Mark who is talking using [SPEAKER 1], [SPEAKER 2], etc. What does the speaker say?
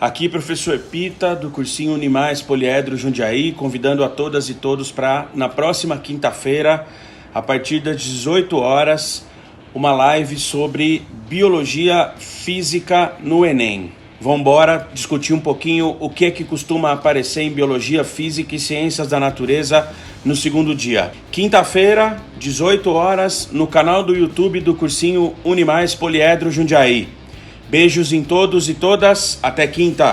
[SPEAKER 1] Aqui, professor Pita, do cursinho Unimais Poliedro Jundiaí, convidando a todas e todos para, na próxima quinta-feira, a partir das 18 horas, uma live sobre Biologia Física no Enem. Vamos embora discutir um pouquinho o que é que costuma aparecer em Biologia Física e Ciências da Natureza no segundo dia. Quinta-feira, 18 horas, no canal do YouTube do cursinho Unimais Poliedro Jundiaí. Beijos em todos e todas, até quinta!